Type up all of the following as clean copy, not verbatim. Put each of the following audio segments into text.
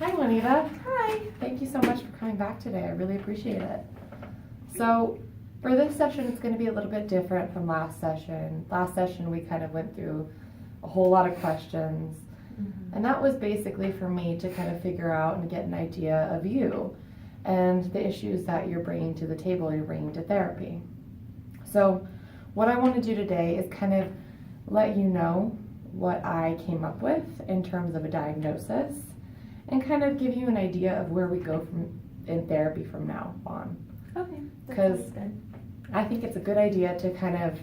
Hi, Juanita. Hi. Thank you so much for coming back today. I really appreciate it. So, for this session, it's going to be a little bit different from last session. Last session, we kind of went through a whole lot of questions, and that was basically for me to kind of figure out and get an idea of you and the issues that you're bringing to the table, you're bringing to therapy. So, what I want to do today is kind of let you know what I came up with in terms of a diagnosis and kind of give you an idea of where we go from in therapy from now on. Okay. Because I think it's a good idea to kind of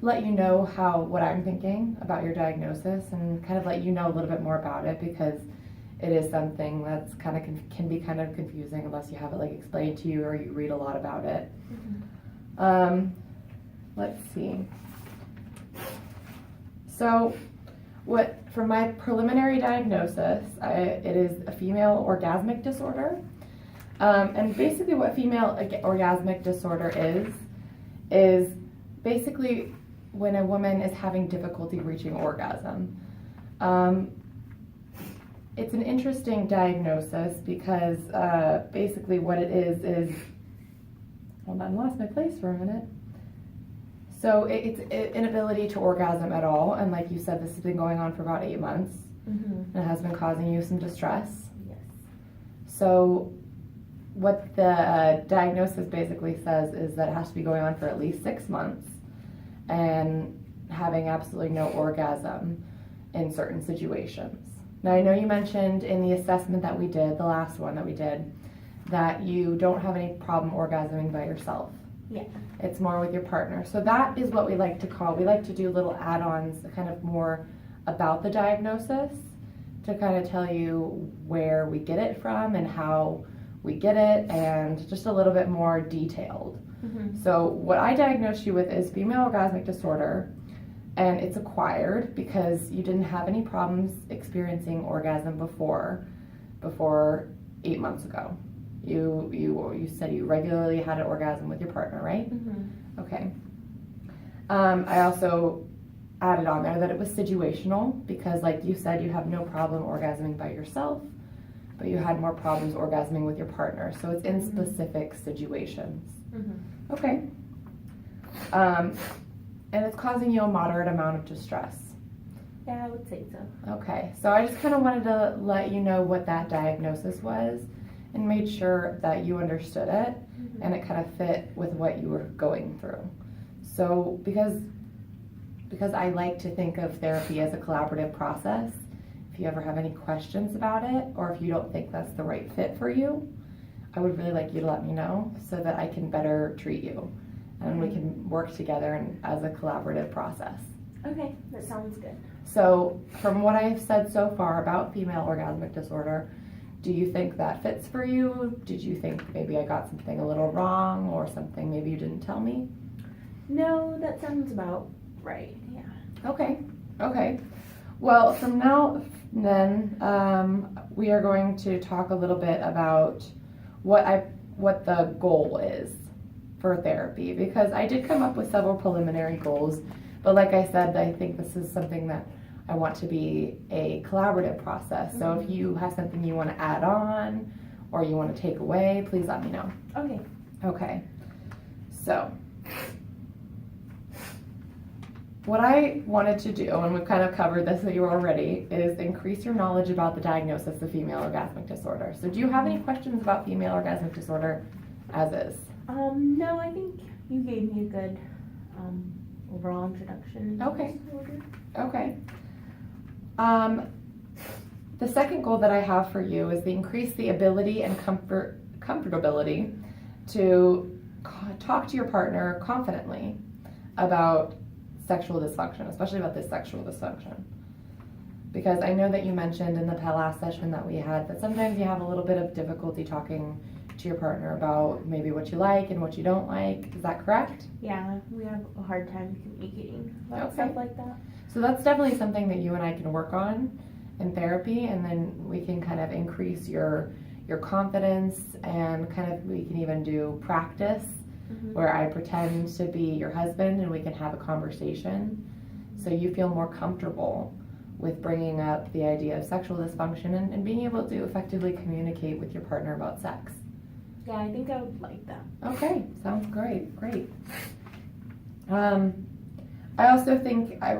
let you know what I'm thinking about your diagnosis and kind of let you know a little bit more about it, because it is something that's kind of can be kind of confusing unless you have it like explained to you or you read a lot about it. Let's see. So, for my preliminary diagnosis, it is a female orgasmic disorder. And basically what female orgasmic disorder is basically when a woman is having difficulty reaching orgasm. It's an interesting diagnosis because basically what it is, hold on, I lost my place for a minute. So it's inability to orgasm at all, and like you said, this has been going on for about 8 months, and it has been causing you some distress. Yes. So what the diagnosis basically says is that it has to be going on for at least 6 months and having absolutely no orgasm in certain situations. Now, I know you mentioned in the assessment that we did, the last one that we did, that you don't have any problem orgasming by yourself. Yeah. It's more with your partner. So that is what we like to do little add-ons, kind of more about the diagnosis, to kind of tell you where we get it from and how we get it, and just a little bit more detailed. So what I diagnosed you with is female orgasmic disorder, and it's acquired because you didn't have any problems experiencing orgasm before 8 months ago. You said you regularly had an orgasm with your partner, right? Okay. I also added on there that it was situational because, like you said, you have no problem orgasming by yourself, but you had more problems orgasming with your partner. So it's in specific situations. Okay. And it's causing you a moderate amount of distress. Yeah, I would say so. Okay. So I just kind of wanted to let you know what that diagnosis was and made sure that you understood it and it kind of fit with what you were going through. So because I like to think of therapy as a collaborative process, if you ever have any questions about it or if you don't think that's the right fit for you, I would really like you to let me know so that I can better treat you and we can work together as a collaborative process. Okay, that sounds good. So from what I've said so far about female orgasmic disorder, do you think that fits for you? Did you think maybe I got something a little wrong or something maybe you didn't tell me? No, that sounds about right. Yeah. Okay. Well, from now then, we are going to talk a little bit about what the goal is for therapy, because I did come up with several preliminary goals, but like I said, I think this is something that I want to be a collaborative process. So if you have something you want to add on or you want to take away, please let me know. Okay. So what I wanted to do, and we've kind of covered this with you already, is increase your knowledge about the diagnosis of female orgasmic disorder. So do you have any questions about female orgasmic disorder as is? No, I think you gave me a good overall introduction. Okay. The second goal that I have for you is to increase the ability and comfortability to talk to your partner confidently about sexual dysfunction, especially about this sexual dysfunction. Because I know that you mentioned in the last session that we had that sometimes you have a little bit of difficulty talking to your partner about maybe what you like and what you don't like. Is that correct? Yeah, we have a hard time communicating about stuff like that. So that's definitely something that you and I can work on in therapy, and then we can kind of increase your confidence, and kind of we can even do practice where I pretend to be your husband and we can have a conversation so you feel more comfortable with bringing up the idea of sexual dysfunction and being able to effectively communicate with your partner about sex. Yeah, I think I would like that. Okay, sounds great. I also think I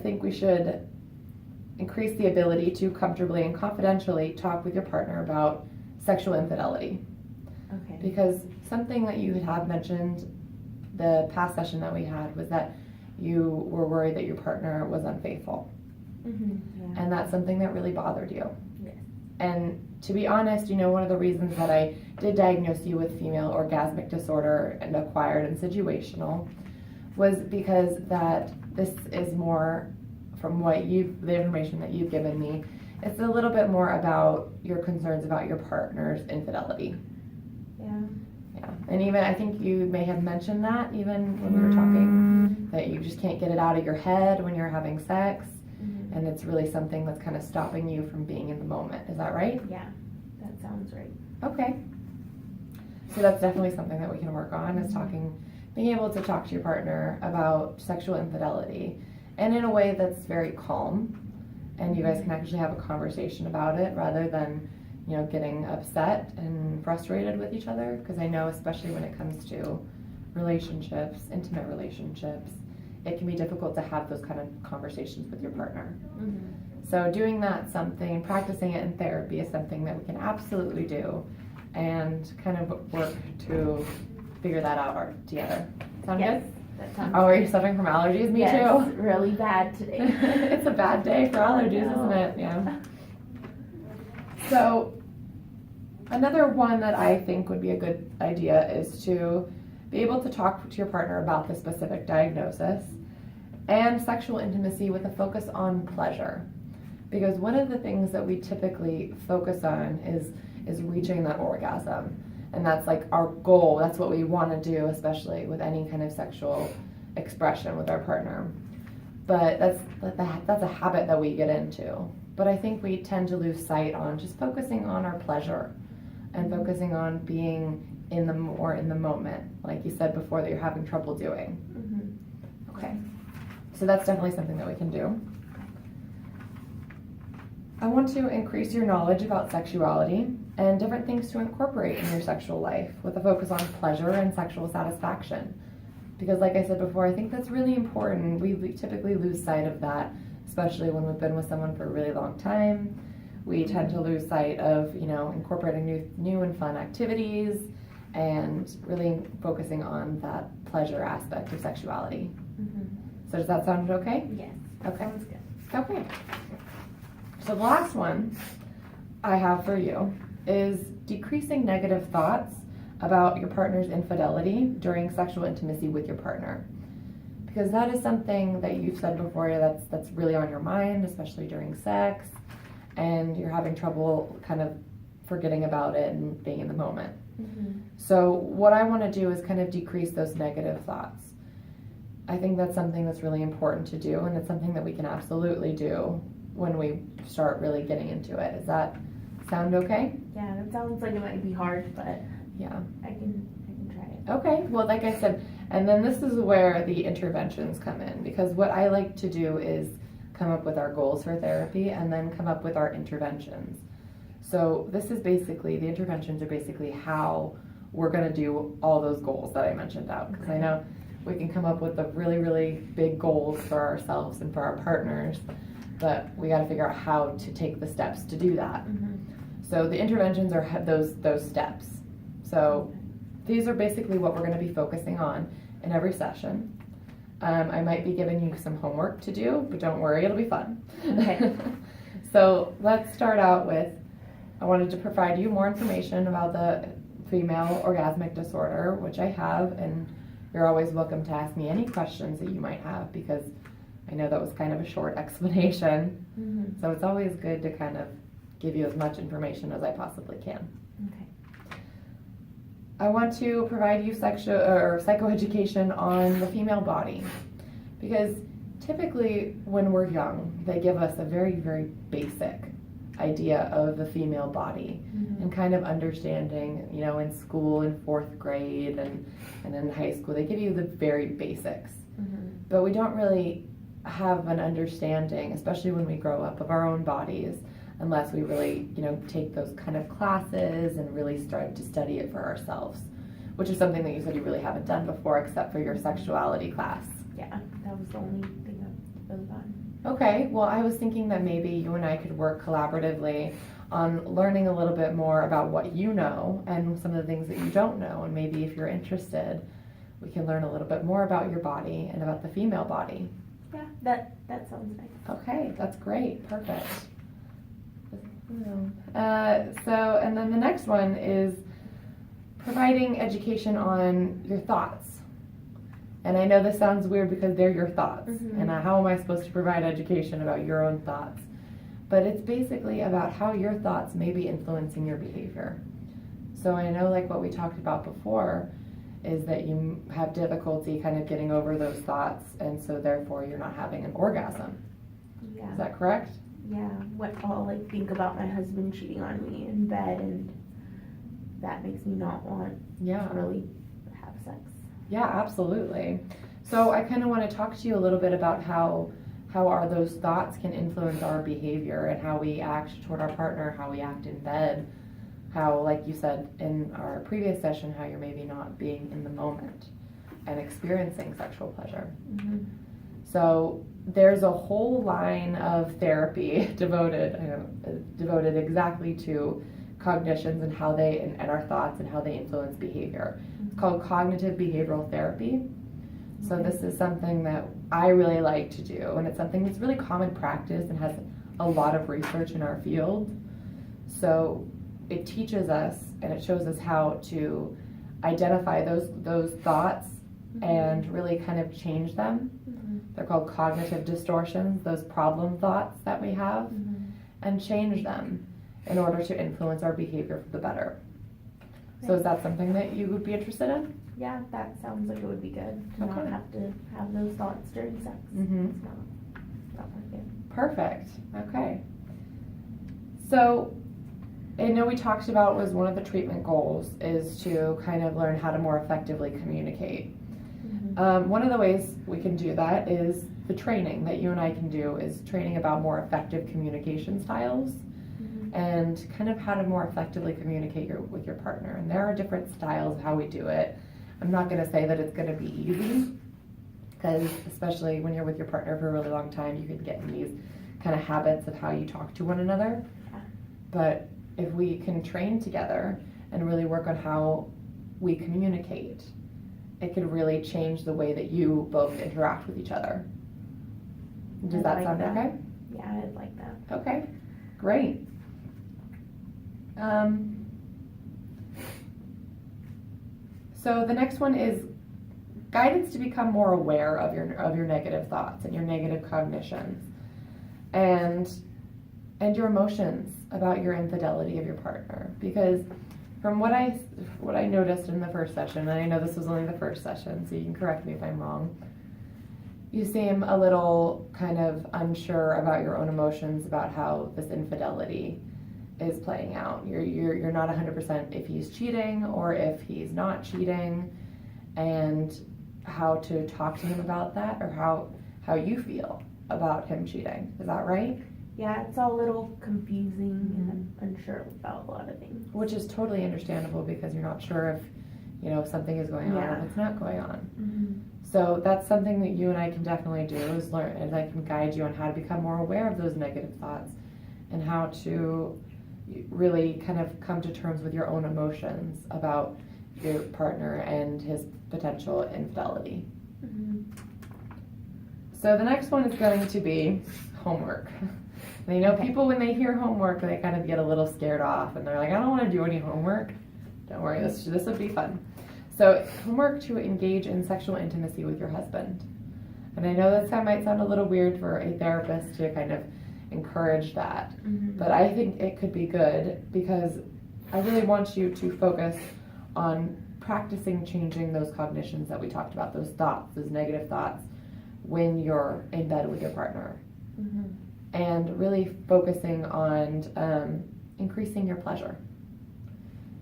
think we should increase the ability to comfortably and confidentially talk with your partner about sexual infidelity. Okay. Because something that you had mentioned the past session that we had was that you were worried that your partner was unfaithful. Yeah. And that's something that really bothered you. Yes. And to be honest, one of the reasons that I did diagnose you with female orgasmic disorder and acquired and situational was because that this is more from the information that you've given me. It's a little bit more about your concerns about your partner's infidelity. Yeah. Yeah, and even I think you may have mentioned that even when we were talking, that you just can't get it out of your head when you're having sex, and it's really something that's kind of stopping you from being in the moment. Is that right? Yeah, that sounds right. Okay. So that's definitely something that we can work on, is being able to talk to your partner about sexual infidelity, and in a way that's very calm, and you guys can actually have a conversation about it rather than getting upset and frustrated with each other, because I know especially when it comes to relationships, intimate relationships, it can be difficult to have those kind of conversations with your partner. So doing that practicing it in therapy is something that we can absolutely do and kind of work to figure that out together. Sound Yes, good? that sounds Are you suffering from allergies? Me yes, too. really bad today. It's a bad day for allergies, isn't it? Yeah. So another one that I think would be a good idea is to be able to talk to your partner about the specific diagnosis and sexual intimacy with a focus on pleasure. Because one of the things that we typically focus on is reaching that orgasm. And that's like our goal. That's what we want to do, especially with any kind of sexual expression with our partner. But that's a habit that we get into. But I think we tend to lose sight on just focusing on our pleasure and focusing on being in the moment, like you said before that you're having trouble doing. Okay, so that's definitely something that we can do. I want to increase your knowledge about sexuality and different things to incorporate in your sexual life with a focus on pleasure and sexual satisfaction. Because like I said before, I think that's really important. We typically lose sight of that, especially when we've been with someone for a really long time. We tend to lose sight of, incorporating new and fun activities and really focusing on that pleasure aspect of sexuality. So does that sound okay? Yes. Okay. Sounds good. Okay. So the last one I have for you is decreasing negative thoughts about your partner's infidelity during sexual intimacy with your partner. Because that is something that you've said before that's really on your mind, especially during sex, and you're having trouble kind of forgetting about it and being in the moment. So what I want to do is kind of decrease those negative thoughts. I think that's something that's really important to do, and it's something that we can absolutely do when we start really getting into it. Does that sound okay? Yeah, that sounds like it might be hard, but Yeah. I can try it. Okay, well, like I said, and then this is where the interventions come in, because what I like to do is come up with our goals for therapy and then come up with our interventions. So the interventions are basically how we're going to do all those goals that I mentioned out. Because I know we can come up with the really, really big goals for ourselves and for our partners, but we got to figure out how to take the steps to do that. So the interventions are those steps. So these are basically what we're going to be focusing on in every session. I might be giving you some homework to do, but don't worry, it'll be fun. Okay. So let's start out with, I wanted to provide you more information about the female orgasmic disorder, which I have, and you're always welcome to ask me any questions that you might have, because I know that was kind of a short explanation. So it's always good to kind of give you as much information as I possibly can. Okay. I want to provide you psychoeducation on the female body, because typically when we're young, they give us a very, very basic idea of the female body and kind of understanding, in school in 4th grade and in high school, they give you the very basics. But we don't really have an understanding, especially when we grow up, of our own bodies, unless we really, take those kind of classes and really start to study it for ourselves, which is something that you said you really haven't done before, except for your sexuality class. Yeah, that was the only thing I've really gotten. Okay, well, I was thinking that maybe you and I could work collaboratively on learning a little bit more about what you know and some of the things that you don't know, and maybe if you're interested, we can learn a little bit more about your body and about the female body. Yeah, that sounds nice. Okay, that's great. Perfect. And then the next one is providing education on your thoughts. And I know this sounds weird because they're your thoughts. Mhm. And how am I supposed to provide education about your own thoughts? But it's basically about how your thoughts may be influencing your behavior. So I know, like what we talked about before, is that you have difficulty kind of getting over those thoughts, and so therefore you're not having an orgasm. Yeah. Is that correct? Yeah, what I'll like think about my husband cheating on me in bed, and that makes me not want Yeah. to really have sex. Yeah, absolutely. So I kind of want to talk to you a little bit about how those thoughts can influence our behavior and how we act toward our partner, how we act in bed, how, like you said in our previous session, how you're maybe not being in the moment and experiencing sexual pleasure. Mm-hmm. So there's a whole line of therapy devoted exactly to cognitions and how they and our thoughts and how they influence behavior. It's called cognitive behavioral therapy. So this is something that I really like to do, and it's something that's really common practice and has a lot of research in our field. So it teaches us and it shows us how to identify those thoughts and really kind of change them. Mm-hmm. They're called cognitive distortions, those problem thoughts that we have, Mm-hmm. and change them in order to influence our behavior for the better. So is that something that you would be interested in? Yeah, that sounds like it would be good to not Okay. have to have those thoughts during sex. Mm-hmm. It's not working. Perfect. Okay. So I know we talked about was one of the treatment goals is to kind of learn how to more effectively communicate. Mm-hmm. One of the ways we can do that is the training that you and I can do is training about more effective communication styles and kind of how to more effectively communicate with your partner. And there are different styles of how we do it. I'm not going to say that it's going to be easy, because especially when you're with your partner for a really long time, you can get in these kind of habits of how you talk to one another. Yeah. But if we can train together and really work on how we communicate, it could really change the way that you both interact with each other. Does that sound okay? Yeah, I'd like that. Okay, great. So the next one is guidance to become more aware of your negative thoughts and your negative cognitions, and your emotions about your infidelity of your partner. Because from what I noticed in the first session, and I know this was only the first session, so you can correct me if I'm wrong, you seem a little kind of unsure about your own emotions about how this infidelity is playing out. You're not 100% if he's cheating or if he's not cheating, and how to talk to him about that, or how you feel about him cheating. Is that right? Yeah, it's all a little confusing and I'm unsure about a lot of things. Which is totally understandable because you're not sure if something is going on or if it's not going on. Mm-hmm. So that's something that you and I can definitely do, is learn, and I can guide you on how to become more aware of those negative thoughts and how to really kind of come to terms with your own emotions about your partner and his potential infidelity. Mm-hmm. So the next one is going to be homework. And people, when they hear homework, they kind of get a little scared off and they're like, I don't want to do any homework. Don't worry, this will be fun. So homework to engage in sexual intimacy with your husband. And I know this might sound a little weird for a therapist to kind of encourage that, but I think it could be good, because I really want you to focus on practicing changing those cognitions that we talked about, those thoughts, those negative thoughts, when you're in bed with your partner. Mm-hmm. And really focusing on increasing your pleasure.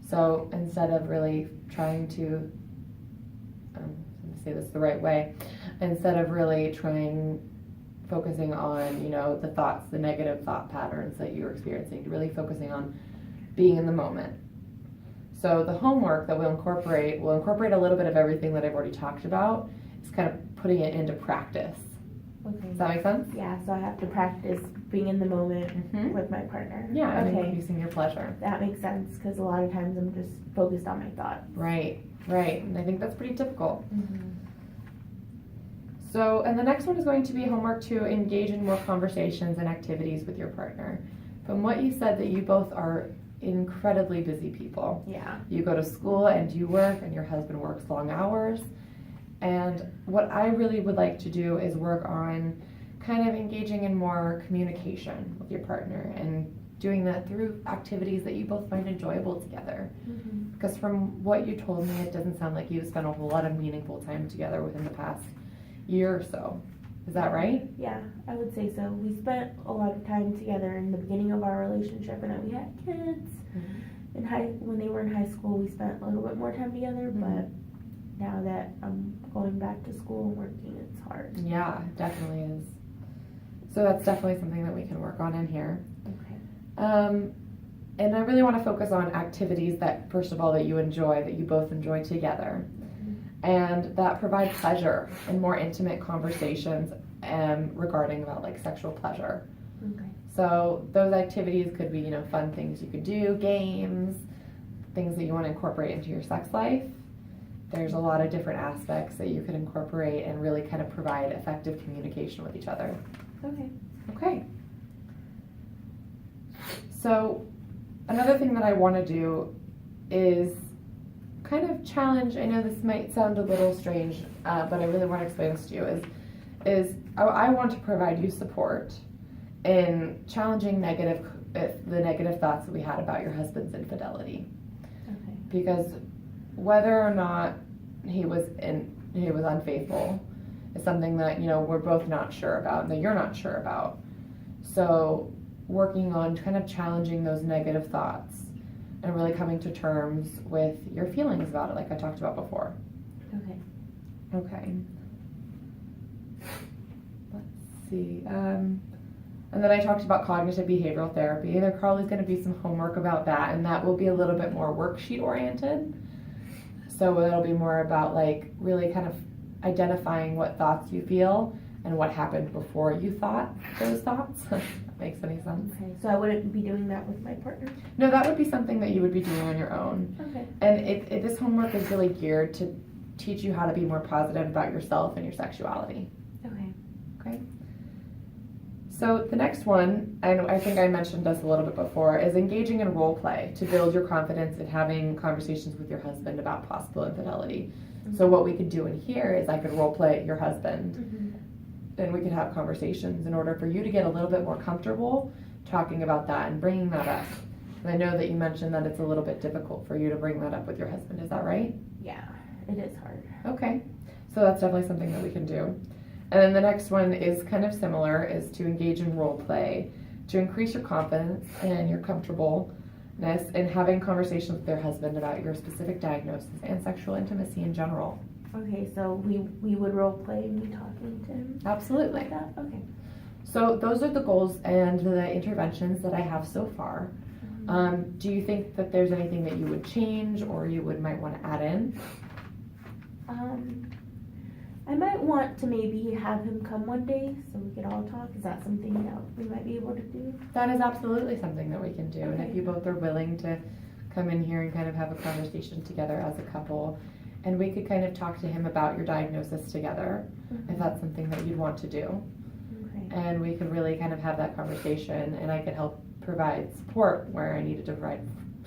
So instead of really trying to, let me say this the right way, instead of really trying focusing on, you know, the thoughts, the negative thought patterns that you're experiencing, really focusing on being in the moment. So the homework that we'll incorporate a little bit of everything that I've already talked about. It's kind of putting it into practice. Okay. Does that make sense? Yeah, so I have to practice being in the moment Mhm. with my partner. Yeah, and Okay. increasing your pleasure. That makes sense, because a lot of times I'm just focused on my thoughts. Right, and I think that's pretty typical. Mm-hmm. So, and the next one is going to be homework to engage in more conversations and activities with your partner. From what you said, that you both are incredibly busy people. Yeah. You go to school and you work, and your husband works long hours. And what I really would like to do is work on kind of engaging in more communication with your partner and doing that through activities that you both find enjoyable together. Mm-hmm. Because from what you told me, it doesn't sound like you've spent a whole lot of meaningful time together within the past year or so. Is that right? Yeah, I would say so. We spent a lot of time together in the beginning of our relationship, and then we had kids. When they were in high school, we spent a little bit more time together, but now that I'm going back to school and working, it's hard. Yeah, it definitely is. So that's definitely something that we can work on in here. Okay. And I really want to focus on activities that, first of all, that you enjoy, that you both enjoy together, and that provide pleasure and more intimate conversations regarding about like sexual pleasure. Okay. So those activities could be, you know, fun things you could do, games, things that you want to incorporate into your sex life. There's a lot of different aspects that you could incorporate and really kind of provide effective communication with each other. Okay. Okay. So another thing that I want to do is kind of challenge, I know this might sound a little strange, but I really want to explain this to you, is I want to provide you support in challenging the negative thoughts that we had about your husband's infidelity. Okay. Because whether or not he was unfaithful is something that, you know, we're both not sure about, and that you're not sure about. So working on kind of challenging those negative thoughts and really coming to terms with your feelings about it, like I talked about before. Okay. Okay. Let's see. And then I talked about cognitive behavioral therapy. There probably is going to be some homework about that, and that will be a little bit more worksheet oriented. So it'll be more about like really kind of identifying what thoughts you feel and what happened before you thought those thoughts. If that makes any sense. Okay. So I wouldn't be doing that with my partner? No, that would be something that you would be doing on your own. Okay. And this homework is really geared to teach you how to be more positive about yourself and your sexuality. Okay. Okay. So the next one, and I think I mentioned this a little bit before, is engaging in role play to build your confidence in having conversations with your husband about possible infidelity. Mm-hmm. So what we could do in here is I could role play your husband, Mm-hmm. and we could have conversations in order for you to get a little bit more comfortable talking about that and bringing that up. And I know that you mentioned that it's a little bit difficult for you to bring that up with your husband. Is that right? Yeah, it is hard. Okay, so that's definitely something that we can do. And then the next one is kind of similar, is to engage in role play to increase your confidence and your comfortableness in having conversations with your husband about your specific diagnosis and sexual intimacy in general. Okay, so we would role play me talking to him Absolutely. like that? Okay. So those are the goals and the interventions that I have so far. Do you think that there's anything that you would change or you might want to add in? I might want to maybe have him come one day so we could all talk. Is that something that we might be able to do? That is absolutely something that we can do. And if Okay. you both are willing to come in here and kind of have a conversation together as a couple, and we could kind of talk to him about your diagnosis together, if that's something that you'd want to do. Okay. And we could really kind of have that conversation, and I could help provide support where I needed to provide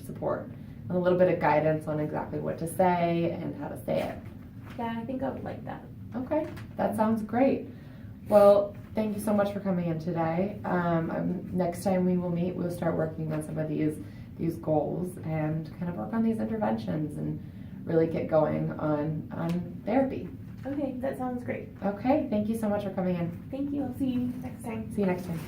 support, and a little bit of guidance on exactly what to say and how to say it. Yeah, I think I would like that. Okay, that sounds great. Well, thank you so much for coming in today. Next time we will meet, we'll start working on some of these goals and kind of work on these interventions and really get going on therapy. Okay, that sounds great. Okay, thank you so much for coming in. Thank you. I'll see you next time. See you next time.